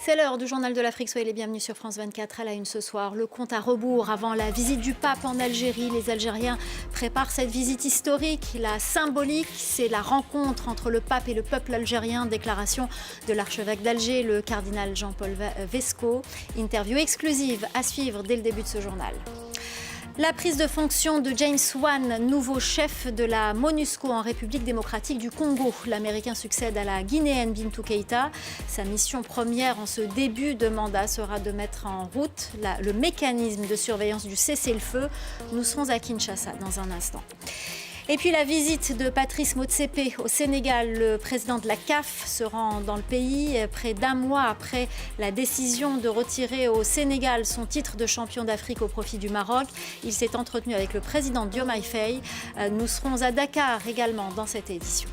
C'est l'heure du journal de l'Afrique. Soyez les bienvenus sur France 24 à la une ce soir. Le compte à rebours avant la visite du pape en Algérie. Les Algériens préparent cette visite historique. La symbolique, c'est la rencontre entre le pape et le peuple algérien. Déclaration de l'archevêque d'Alger, le cardinal Jean-Paul Vesco. Interview exclusive à suivre dès le début de ce journal. La prise de fonction de James Wan, nouveau chef de la MONUSCO en République démocratique du Congo. L'Américain succède à la Guinéenne Bintou Keïta. Sa mission première en ce début de mandat sera de mettre en route le mécanisme de surveillance du cessez-le-feu. Nous serons à Kinshasa dans un instant. Et puis la visite de Patrice Motsepe au Sénégal. Le président de la CAF se rend dans le pays près d'un mois après la décision de retirer au Sénégal son titre de champion d'Afrique au profit du Maroc. Il s'est entretenu avec le président Diomaye Faye. Nous serons à Dakar également dans cette édition.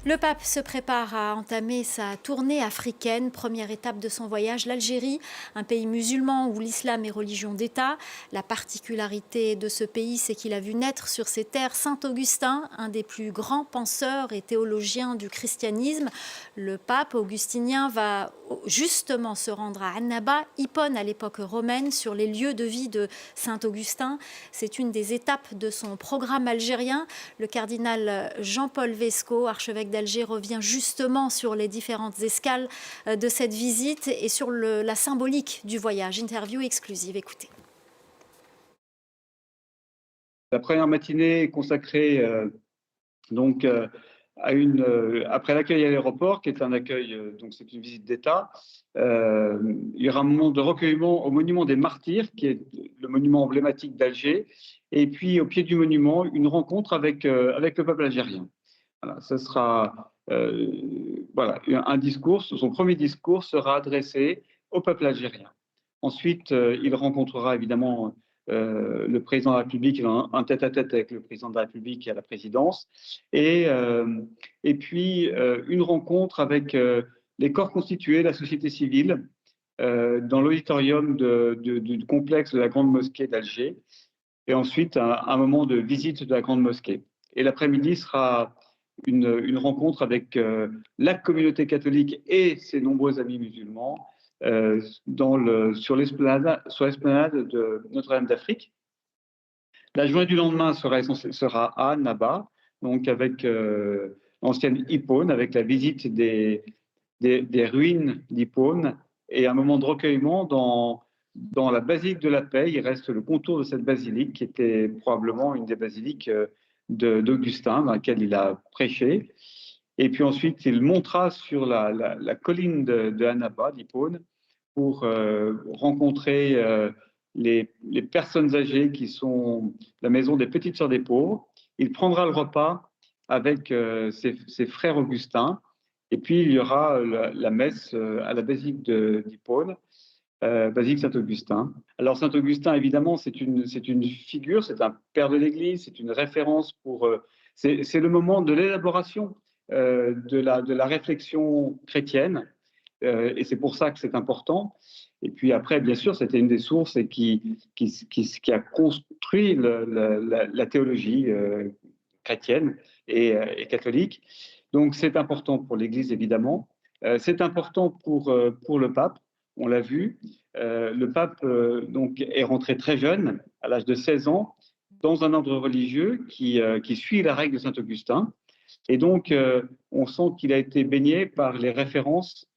Le pape se prépare à entamer sa tournée africaine. Première étape de son voyage, l'Algérie, un pays musulman où l'islam est religion d'État. La particularité de ce pays, c'est qu'il a vu naître sur ses terres Saint Augustin, un des plus grands penseurs et théologiens du christianisme. Le pape augustinien va justement se rendre à Annaba, Hippone à l'époque romaine, sur les lieux de vie de Saint Augustin. C'est une des étapes de son programme algérien. Le cardinal Jean-Paul Vesco, archevêque d'Alger, revient justement sur les différentes escales de cette visite et sur la symbolique du voyage. Interview exclusive, écoutez. La première matinée est consacrée après l'accueil à l'aéroport, qui est un accueil, donc c'est une visite d'État. Il y aura un moment de recueillement au monument des Martyrs, qui est le monument emblématique d'Alger. Et puis, au pied du monument, une rencontre avec le peuple algérien. Voilà, ce sera un discours. Son premier discours sera adressé au peuple algérien. Ensuite, il rencontrera évidemment le président de la République, un tête-à-tête avec le président de la République et à la présidence, et puis une rencontre avec les corps constitués, la société civile, dans l'auditorium du complexe de la Grande Mosquée d'Alger, et ensuite un moment de visite de la Grande Mosquée. Et l'après-midi sera une rencontre avec la communauté catholique et ses nombreux amis musulmans sur l'esplanade de Notre-Dame d'Afrique. La journée du lendemain sera à Annaba, donc avec l'ancienne Hippone, avec la visite des ruines d'Hippone et un moment de recueillement dans la basilique de la Paix. Il reste le contour de cette basilique qui était probablement une des basiliques d'Augustin, dans laquelle il a prêché. Et puis ensuite, il montera sur la colline de Annaba, d'Hippone, pour rencontrer les personnes âgées qui sont la maison des Petites Sœurs des Pauvres. Il prendra le repas avec ses frères Augustins. Et puis, il y aura la messe à la basilique d'Hippone, basilique Saint-Augustin. Alors Saint-Augustin, évidemment, c'est une figure, c'est un père de l'Église, c'est une référence c'est le moment de l'élaboration de la réflexion chrétienne, et c'est pour ça que c'est important. Et puis après, bien sûr, c'était une des sources et qui a construit la théologie chrétienne et catholique. Donc c'est important pour l'Église, évidemment. C'est important pour le pape. On l'a vu, le pape donc est rentré très jeune, à l'âge de 16 ans, dans un ordre religieux qui suit la règle de Saint-Augustin. Et donc, on sent qu'il a été baigné par les références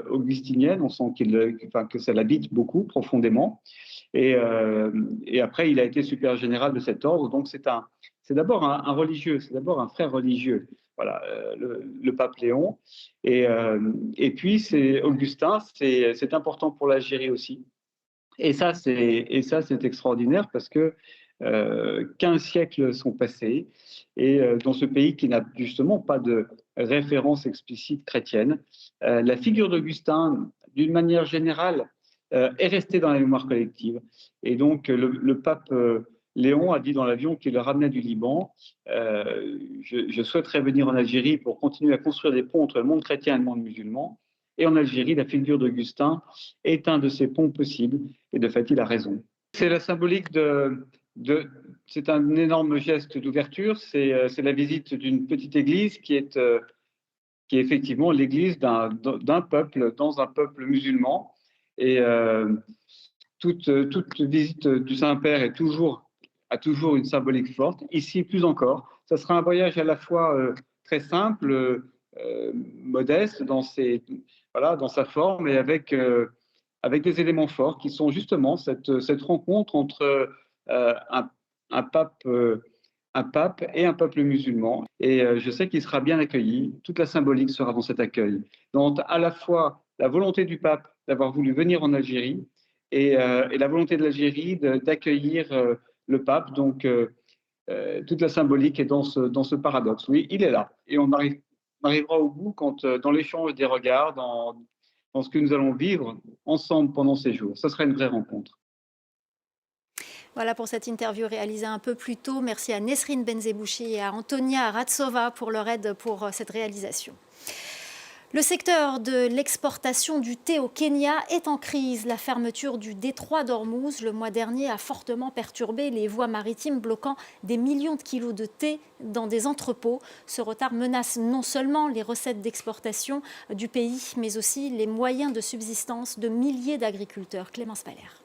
augustiniennes. On sent que ça l'habite beaucoup, profondément. Et après, il a été supérieur général de cet ordre. Donc, c'est d'abord un religieux, c'est d'abord un frère religieux. Voilà, le pape Léon. Et puis, c'est Augustin, c'est important pour l'Algérie aussi. Et ça, c'est extraordinaire parce que 15 siècles sont passés et dans ce pays qui n'a justement pas de référence explicite chrétienne, la figure d'Augustin, d'une manière générale, est restée dans la mémoire collective. Et donc, le pape Léon a dit dans l'avion qu'il le ramenait du Liban. Je souhaiterais venir en Algérie pour continuer à construire des ponts entre le monde chrétien et le monde musulman. Et en Algérie, la figure d'Augustin est un de ces ponts possibles. Et de fait, il a raison. C'est la symbolique c'est un énorme geste d'ouverture. C'est la visite d'une petite église qui est qui est effectivement l'église d'un peuple, dans un peuple musulman. Et toute visite du Saint-Père a toujours une symbolique forte. Ici, plus encore. Ça sera un voyage à la fois très simple, modeste dans sa forme, et avec des éléments forts qui sont justement cette rencontre entre un pape et un peuple musulman. Et je sais qu'il sera bien accueilli. Toute la symbolique sera dans cet accueil. Donc, à la fois la volonté du pape d'avoir voulu venir en Algérie et la volonté de l'Algérie d'accueillir le pape. Donc, toute la symbolique est dans ce paradoxe. Oui, il est là. Et on arrivera au bout quand, dans l'échange des regards, dans ce que nous allons vivre ensemble pendant ces jours. Ce sera une vraie rencontre. Voilà pour cette interview réalisée un peu plus tôt. Merci à Nesrine Benzebouchi et à Antonia Ratsova pour leur aide pour cette réalisation. Le secteur de l'exportation du thé au Kenya est en crise. La fermeture du détroit d'Ormuz le mois dernier a fortement perturbé les voies maritimes, bloquant des millions de kilos de thé dans des entrepôts. Ce retard menace non seulement les recettes d'exportation du pays, mais aussi les moyens de subsistance de milliers d'agriculteurs. Clémence Valère.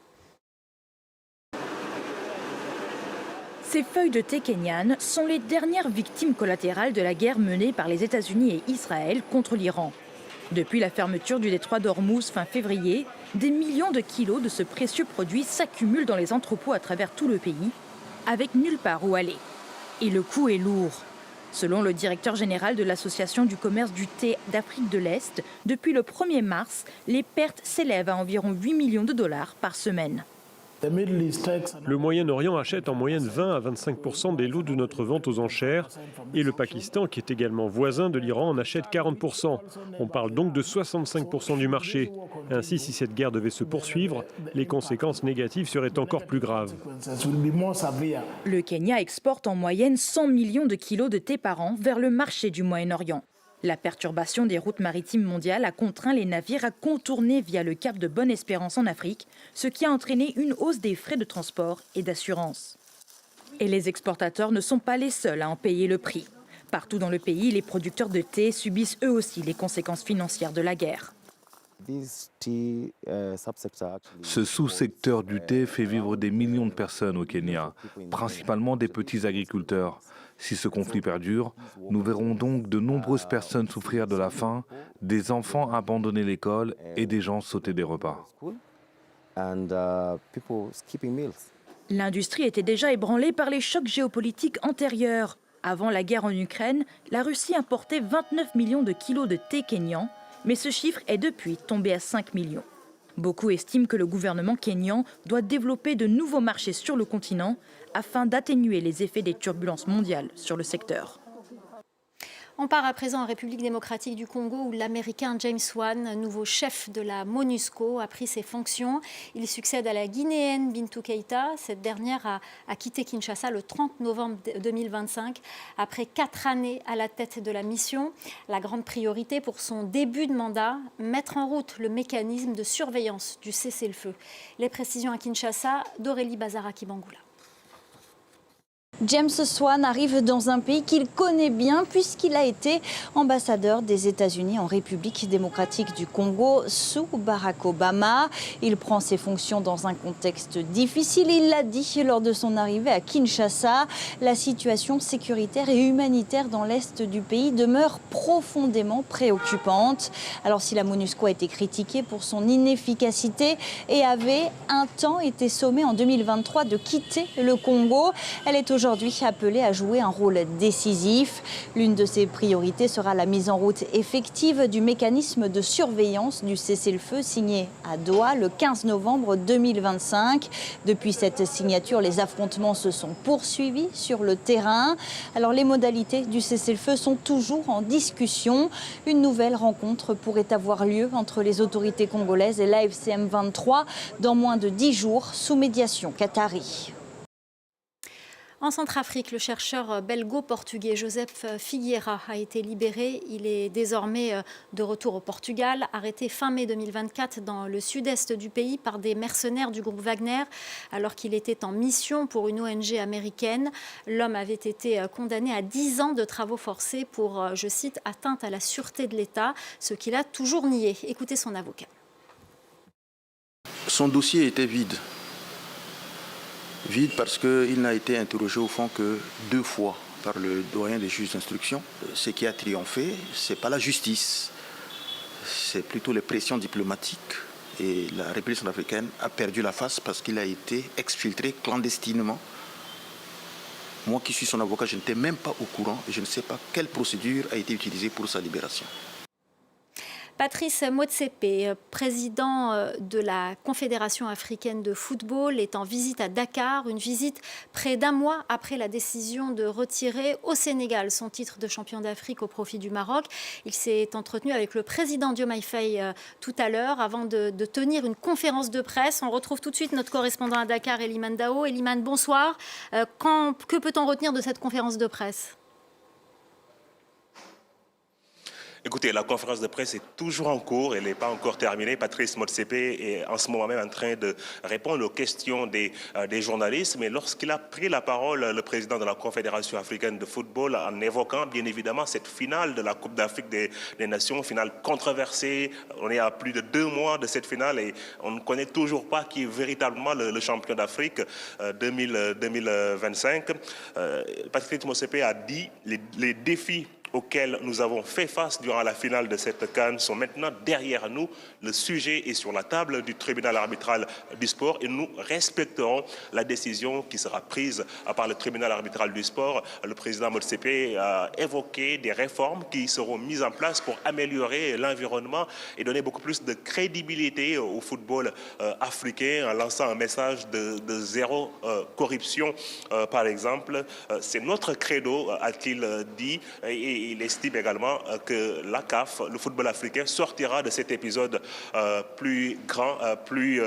Ces feuilles de thé kenyanes sont les dernières victimes collatérales de la guerre menée par les États-Unis et Israël contre l'Iran. Depuis la fermeture du détroit d'Ormuz fin février, des millions de kilos de ce précieux produit s'accumulent dans les entrepôts à travers tout le pays, avec nulle part où aller. Et le coût est lourd. Selon le directeur général de l'Association du commerce du thé d'Afrique de l'Est, depuis le 1er mars, les pertes s'élèvent à environ 8 millions de dollars par semaine. Le Moyen-Orient achète en moyenne 20 à 25% des lots de notre vente aux enchères et le Pakistan, qui est également voisin de l'Iran, en achète 40%. On parle donc de 65% du marché. Ainsi, si cette guerre devait se poursuivre, les conséquences négatives seraient encore plus graves. Le Kenya exporte en moyenne 100 millions de kilos de thé par an vers le marché du Moyen-Orient. La perturbation des routes maritimes mondiales a contraint les navires à contourner via le cap de Bonne-Espérance en Afrique, ce qui a entraîné une hausse des frais de transport et d'assurance. Et les exportateurs ne sont pas les seuls à en payer le prix. Partout dans le pays, les producteurs de thé subissent eux aussi les conséquences financières de la guerre. Ce sous-secteur du thé fait vivre des millions de personnes au Kenya, principalement des petits agriculteurs. Si ce conflit perdure, nous verrons donc de nombreuses personnes souffrir de la faim, des enfants abandonner l'école et des gens sauter des repas. L'industrie était déjà ébranlée par les chocs géopolitiques antérieurs. Avant la guerre en Ukraine, la Russie importait 29 millions de kilos de thé kényan, mais ce chiffre est depuis tombé à 5 millions. Beaucoup estiment que le gouvernement kényan doit développer de nouveaux marchés sur le continent afin d'atténuer les effets des turbulences mondiales sur le secteur. On part à présent en République démocratique du Congo où l'Américain James Wan, nouveau chef de la MONUSCO, a pris ses fonctions. Il succède à la Guinéenne Bintou Keïta. Cette dernière a quitté Kinshasa le 30 novembre 2025 après 4 années à la tête de la mission. La grande priorité pour son début de mandat, mettre en route le mécanisme de surveillance du cessez-le-feu. Les précisions à Kinshasa d'Aurélie Bazaraki-Bangoula. James Wan arrive dans un pays qu'il connaît bien puisqu'il a été ambassadeur des États-Unis en République démocratique du Congo sous Barack Obama. Il prend ses fonctions dans un contexte difficile. Il l'a dit lors de son arrivée à Kinshasa. La situation sécuritaire et humanitaire dans l'est du pays demeure profondément préoccupante. Alors si la MONUSCO a été critiquée pour son inefficacité et avait un temps été sommée en 2023 de quitter le Congo, elle est aujourd'hui appelée à jouer un rôle décisif. L'une de ses priorités sera la mise en route effective du mécanisme de surveillance du cessez-le-feu signé à Doha le 15 novembre 2025. Depuis cette signature, les affrontements se sont poursuivis sur le terrain. Alors les modalités du cessez-le-feu sont toujours en discussion. Une nouvelle rencontre pourrait avoir lieu entre les autorités congolaises et l'AFCM 23 dans moins de 10 jours sous médiation qatari. En Centrafrique, le chercheur belgo-portugais Joseph Figueira a été libéré. Il est désormais de retour au Portugal, arrêté fin mai 2024 dans le sud-est du pays par des mercenaires du groupe Wagner, alors qu'il était en mission pour une ONG américaine. L'homme avait été condamné à 10 ans de travaux forcés pour, je cite, atteinte à la sûreté de l'État, ce qu'il a toujours nié. Écoutez son avocat. Son dossier était vide. Vide parce qu'il n'a été interrogé au fond que 2 fois par le doyen des juges d'instruction. Ce qui a triomphé, ce n'est pas la justice, c'est plutôt les pressions diplomatiques. Et la République centrafricaine a perdu la face parce qu'il a été exfiltré clandestinement. Moi qui suis son avocat, je n'étais même pas au courant et je ne sais pas quelle procédure a été utilisée pour sa libération. Patrice Motsepe, président de la Confédération africaine de football, est en visite à Dakar, une visite près d'1 mois après la décision de retirer au Sénégal son titre de champion d'Afrique au profit du Maroc. Il s'est entretenu avec le président Diomaye Faye tout à l'heure avant de tenir une conférence de presse. On retrouve tout de suite notre correspondant à Dakar, Eliman Dao. Eliman, bonsoir. Que peut-on retenir de cette conférence de presse ? Écoutez, la conférence de presse est toujours en cours, elle n'est pas encore terminée. Patrice Motsepe est en ce moment même en train de répondre aux questions des journalistes. Mais lorsqu'il a pris la parole, le président de la Confédération africaine de football, en évoquant bien évidemment cette finale de la Coupe d'Afrique des Nations, finale controversée. On est à plus de 2 mois de cette finale et on ne connaît toujours pas qui est véritablement le champion d'Afrique 2025. Patrice Motsepe a dit les défis auxquels nous avons fait face durant la finale de cette CAN sont maintenant derrière nous. Le sujet est sur la table du tribunal arbitral du sport et nous respecterons la décision qui sera prise par le tribunal arbitral du sport. Le président Motsepe a évoqué des réformes qui seront mises en place pour améliorer l'environnement et donner beaucoup plus de crédibilité au football africain en lançant un message de zéro corruption, par exemple. C'est notre credo, a-t-il dit, et il estime également que la CAF, le football africain, sortira de cet épisode plus grand, plus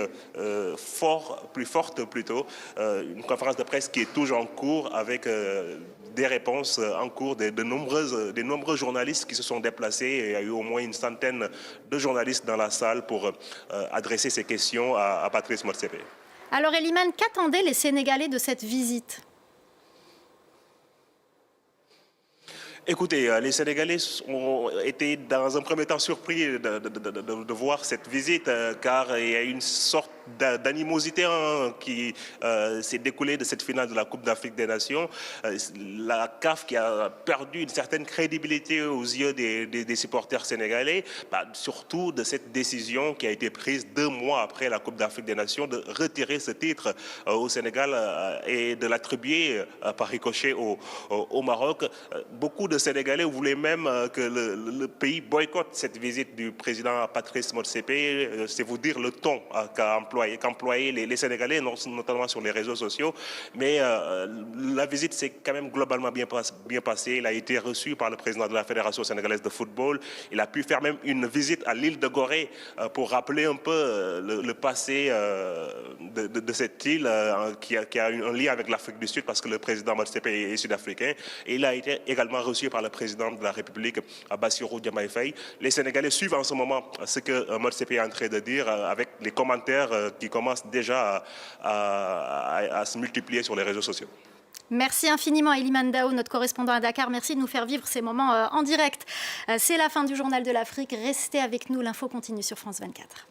forte plutôt. Une conférence de presse qui est toujours en cours avec des réponses en cours des nombreux journalistes qui se sont déplacés. Il y a eu au moins une centaine de journalistes dans la salle pour adresser ces questions à Patrice Motsepe. Alors Eliman, qu'attendaient les Sénégalais de cette visite ? Écoutez, les Sénégalais ont été dans un premier temps surpris de voir cette visite car il y a une sorte d'animosité qui s'est découlée de cette finale de la Coupe d'Afrique des Nations. La CAF qui a perdu une certaine crédibilité aux yeux des supporters sénégalais, surtout de cette décision qui a été prise 2 mois après la Coupe d'Afrique des Nations de retirer ce titre au Sénégal et de l'attribuer par ricochet au Maroc. Beaucoup de Sénégalais voulaient même que le pays boycotte cette visite du président Patrice Motsepe. C'est vous dire le ton qu'employaient les Sénégalais, notamment sur les réseaux sociaux. Mais la visite s'est quand même globalement bien passée. Il a été reçu par le président de la Fédération sénégalaise de football. Il a pu faire même une visite à l'île de Gorée pour rappeler un peu le passé de cette île qui a un lien avec l'Afrique du Sud parce que le président Motsepe est sud-africain. Et il a été également reçu par le président de la République, Bassirou Diomaye Faye. Les Sénégalais suivent en ce moment ce que Motsepe est en train de dire avec les commentaires qui commencent déjà à se multiplier sur les réseaux sociaux. Merci infiniment Eliman Dao, notre correspondant à Dakar. Merci de nous faire vivre ces moments en direct. C'est la fin du Journal de l'Afrique. Restez avec nous, l'info continue sur France 24.